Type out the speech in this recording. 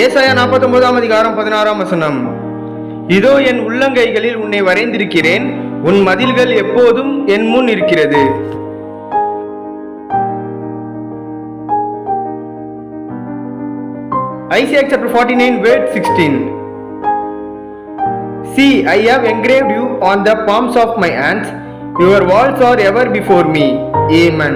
ஏசாயா 49 அதிகாரம் 16 வசனம். இதோ என் உள்ளங்கைகளில் உன்னை வரைந்திருக்கிறேன், உன் மதில்கள் எப்போதும் என் முன் இருக்கிறது. Isaiah chapter 49 verse 16. See, I have engraved you on the palms of my hands. Your walls are ever before me. Amen.